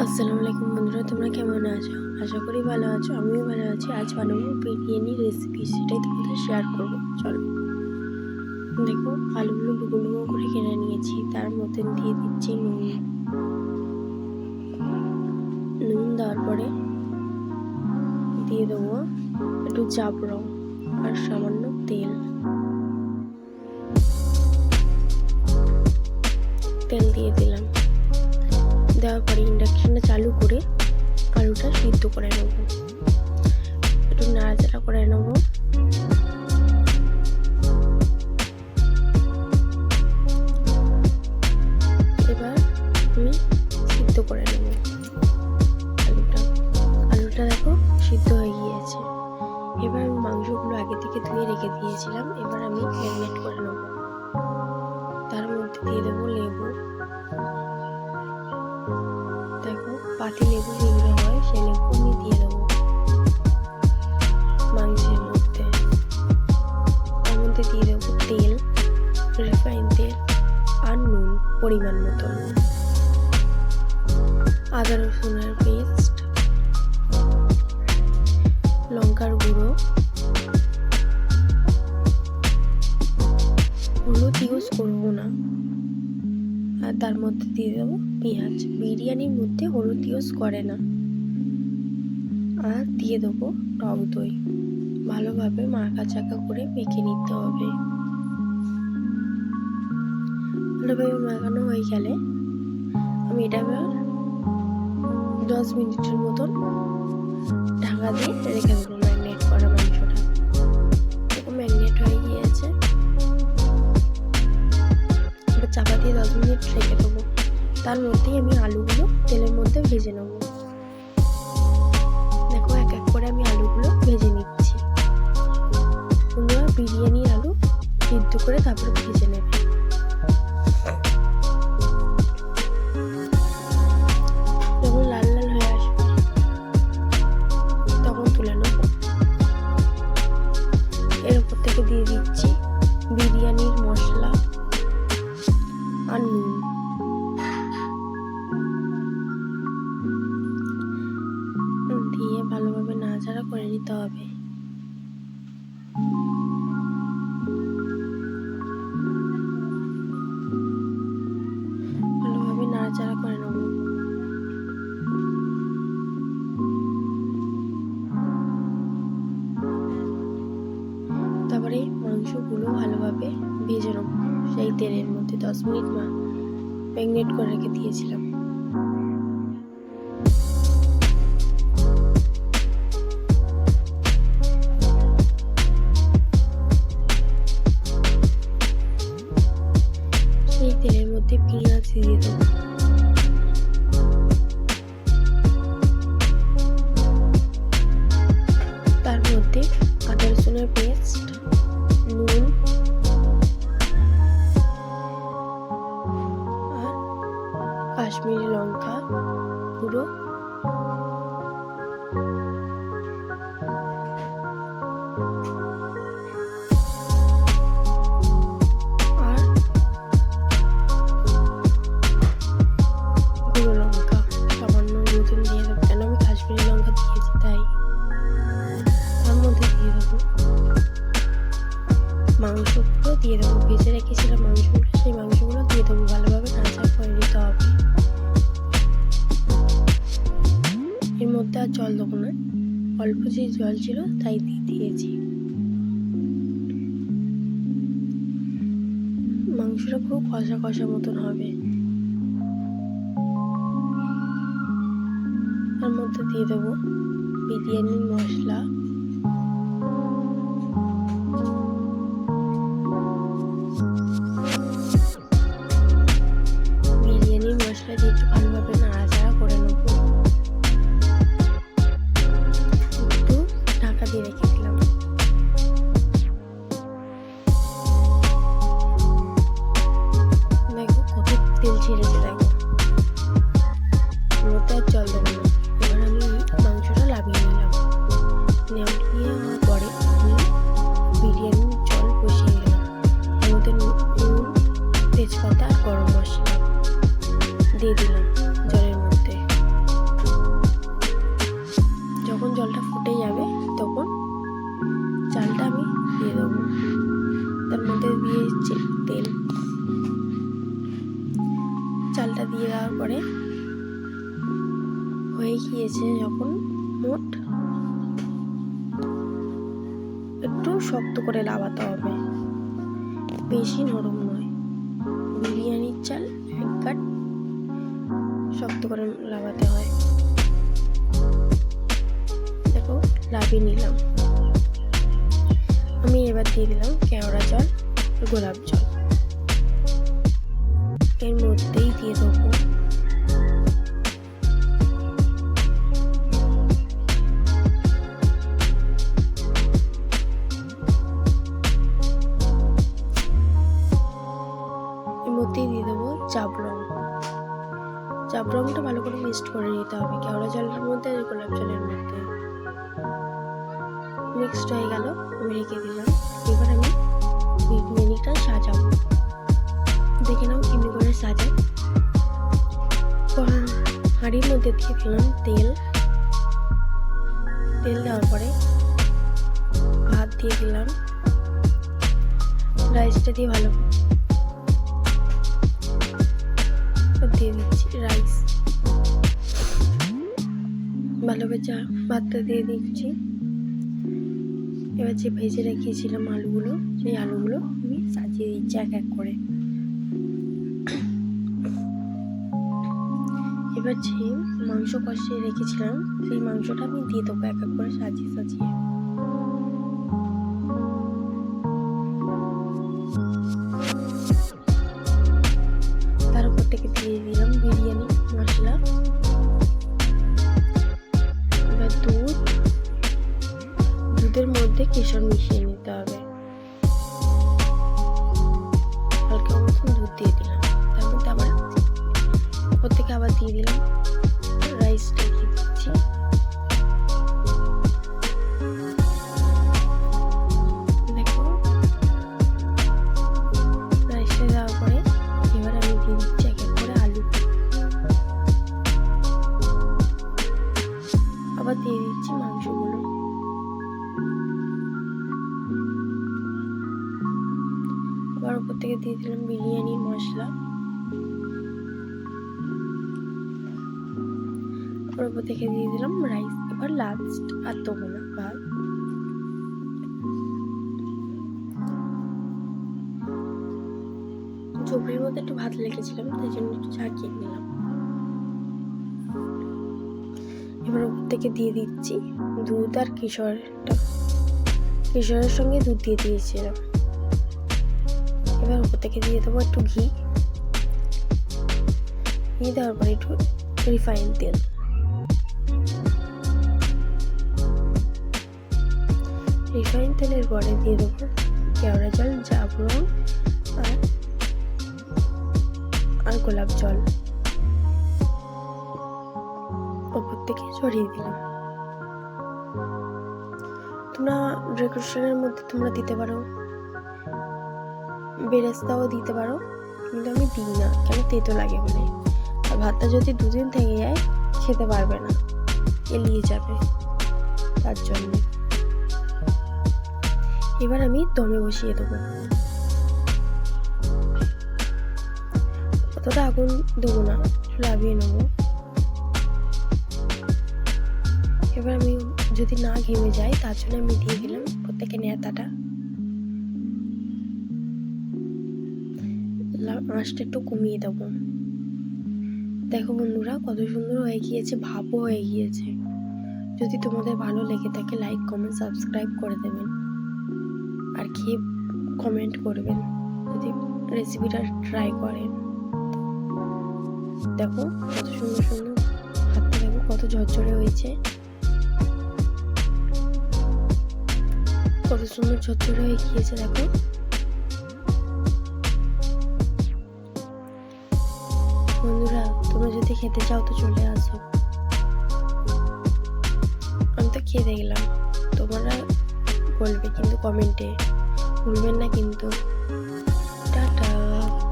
আসসালামু আলাইকুম বন্ধুরা, তোমরা কেমন আছো? আশা করি ভালো আছো। আমিও ভালো আছি। আজ বানাবো বিরিয়ানি রেসিপি, সেটাই তোমাদের শেয়ার করবো। চলো, দেখো আলুগুলো ডুবো ডুবো করে কেটে নিয়েছি। তার মধ্যে দিয়ে দিচ্ছি নুন দেওয়ার পরে দিয়ে দেবো একটু জাফরান আর সামান্য তেল দিয়ে দিলাম। দেওয়ার পরে ইন্ডাকশনটা চালু করে আলুটা সিদ্ধ করে নেব। একটু নাড়াচাড়া করে নেব। এবার আমি সিদ্ধ করে নেব আলুটা দেখো সিদ্ধ হয়ে গিয়েছে। এবার আমি মাংসগুলো আগে থেকে ধুয়ে রেখে দিয়েছিলাম। এবার আমি ম্যারিনেট করে নেব। তার মধ্যে দিয়ে দেবো লেবু। দেখো পাতি লেবু যেগুলো হয় সেই লেবু আমি দিয়ে দেবো মাংসের মধ্যে। তার মধ্যে দিয়ে দেবো তেল, রিফাইন তেল আর নুন পরিমাণ মতো, আদা রসুনের পেস্ট, লঙ্কার গুঁড়ো, হলুদ ইউজ করবো না। আর তার মধ্যে দিয়ে দেবো পেঁয়াজ। বিরিয়ানির মধ্যে হলুদ ইউজ করে না। আর দিয়ে দেবো টক দই। ভালোভাবে মাখা করে মেখে নিতে হবে। ভালোভাবে মাখানো হয়ে গেলে আমি এটা এবার 10 মিনিটের মতন ঢাকা দিয়ে রেখে দেবো। ম্যারিনেট করা মাংসটা ম্যারিনেট হয়ে গিয়েছে। এবার চাপা দিয়ে 10 মিনিট রেখে দেবো। তার মধ্যেই আমি আলুগুলো তেলের মধ্যে ভেজে নেব। দেখো এক এক করে আমি আলুগুলো ভেজে নিচ্ছি। তোমরা বিরিয়ানির আলু সিদ্ধ করে তারপরে ভেজে নেবে। যখন লাল লাল হয়ে আসবে তখন তুলে নেব। এর উপর থেকে দিয়ে দিচ্ছি বিরিয়ানির মশলা আর নুন। দিয়ে ভালোভাবে নাড়াচাড়া করে নিতে হবে। ভালোভাবে নাড়াচাড়া করে নেব। তারপরে মাংসগুলো ভালোভাবে ভেজে নেব সেই তেলের মধ্যে। 10 মিনিট ম্যারিনেট করে রেখে দিয়েছিলাম। সেই তেলের মধ্যে পেঁয়াজ দিয়ে দেবো। তার মধ্যে আদা রসুনের পেস্ট, নুন আর কাশ্মীরি লঙ্কা গুঁড়ো, আর গুঁড়ো লঙ্কা সামান্য মতন দিয়ে দেবো। কেন আমি কাশ্মীরি লঙ্কা দিয়েছি তাই। তার মধ্যে দিয়ে দেবো মাংসগুলো দিয়ে দেবো। ভেজে রেখেছিলাম মাংসগুলো, সেই মাংসগুলো দিয়ে দেবো। ভালোভাবে নাড়াচাড়া করে নিতে হবে। এর মধ্যে আর জল দেবো না, অল্প যে জল ছিল তাই দিয়েছি। মাংসটা পুরো কষা কষা মতন হবে। তার মধ্যে দিয়ে দেবো বিরিয়ানির মশলা, বিরিয়ানির মশলা দিয়ে একটু ভালোভাবে নাড়াচাড়া করে নেব। একটু ঢাকা দিয়ে রেখে দিলাম। দেখো কত তেল ছেড়েছে। দেখো মধ্যে আর জল দেবো না। এবার আমি মাংসটা লাভিয়ে নিলাম। নামিয়ে পরে আমি বিরিয়ানির জল বসিয়ে দিলাম। এর মধ্যে নুন, তেজপাতা আর গরম মশলা দিয়ে দিলাম জলের মধ্যে। হয়ে গিয়েছে যখন মোট একটু শক্ত করে লাগাতে হবে, বেশি নরম নয়। বিরিয়ানির চাল এক কাঠ শক্ত করে লাগাতে হয়। দেখো লাভিয়ে নিলাম আমি। এবার দিয়ে দিলাম কেওড়া জল, গোলাপ জল। এর মধ্যেই দিয়ে দেবো জাফরান। জাফরানটা ভালো করে মিক্সড করে নিতে হবে কেওড়া জলের মধ্যে আর গোলাপ জলের মধ্যে। মিক্সড হয়ে গেল, আমি রেখে দিলাম। এবার আমি বিরিয়ানিটা সাজাবো। দেখে নাও কেমনি করে সাজাই। হাঁড়ির মধ্যে দিয়ে দিলাম তেল। তেল দেওয়ার পরে ভাত দিয়ে দিলাম, রাইসটা দিয়ে ভালো দিয়ে দিচ্ছি। রাইস ভালো ভেজা ভাতটা দিয়ে দিচ্ছি। এবার যে ভেজে রেখেছিলাম আলুগুলো, সেই আলুগুলো আমি সাজিয়ে দিচ্ছি এক এক করে। এবার যে মাংস কষিয়ে রেখেছিলাম সেই মাংসটা আমি দিয়ে দেবো এক এক করে সাজিয়ে সাজিয়ে। তার উপর থেকে দিয়ে দিলাম বিরিয়ানি মশলা। এবার দুধের মধ্যে কেশর মিশিয়ে নিতে হবে। হালকা মতন দুধ দিয়ে দিলাম, তার মধ্যে আবার উপর থেকে আবার দিয়ে দিলাম রাইসটা দিয়ে দিচ্ছি। দেখো রাইসটা দেওয়ার পরে এবার আমি দিয়ে দিচ্ছি এক এক করে আলু। আবার দিয়ে দিচ্ছি মাংসগুলো। আবার উপর থেকে দিয়ে দিলাম বিরিয়ানির মশলা। উপর থেকে দিয়ে দিলাম রাইস। এবার লাস্ট আর দেবো না ভাত। ঝুপড়ির মধ্যে একটু ভাত লেগেছিলাম, তাই জন্য একটু ঝাঁকিয়ে নিলাম। এবার উপর থেকে দিয়ে দিচ্ছি দুধ আর কেশরের সঙ্গে দুধ দিয়ে দিয়েছিলাম। এবার উপর থেকে দিয়ে দেবো একটু ঘি দেওয়ার পরে একটু রিফাইন তেল। রিফাইন তেলের পরে দিয়ে দেবো কেওড়া জল, জাফরান আর গোলাপ জল উপর থেকে ছড়িয়ে দিলাম। তোমরা ডেকোরেশনের মধ্যে তোমরা দিতে পারো, বেরেস্তাও দিতে পারো, কিন্তু আমি দিই না, কেন তেতো লাগে বলে। আর ভাতটা যদি দুদিন থেকে যায় খেতে পারবে না, এলিয়ে যাবে, তার জন্য। এবার আমি দমে বসিয়ে দেবো। অতটা আগুন দেবো না, লাভিয়ে নেবো। এবার আমি যদি না ঘেমে যায় তার জন্য আমি দিয়ে দিলাম প্রত্যেকে নেতাটা। আঁচটা একটু কমিয়ে দেবো। দেখো বন্ধুরা কত সুন্দর হয়ে গিয়েছে, ভাপও হয়ে গিয়েছে। যদি তোমাদের ভালো লেগে থাকে লাইক কমেন্ট সাবস্ক্রাইব করে দেবেন, আর খেয়ে কমেন্ট করবেন যদি রেসিপিটা ট্রাই করেন। দেখো কত সুন্দর সুন্দর হাতটা, দেখো কত ঝরঝরে হয়েছে, কত সুন্দর ঝরঝরে হয়ে গিয়েছে। দেখো বন্ধুরা তোমরা যদি খেতে চাও তো চলে আসো। আমি তো খেয়ে দেখলাম, তোমরা বলবে কিন্তু কমেন্টে, ভুলবেন না কিন্তু।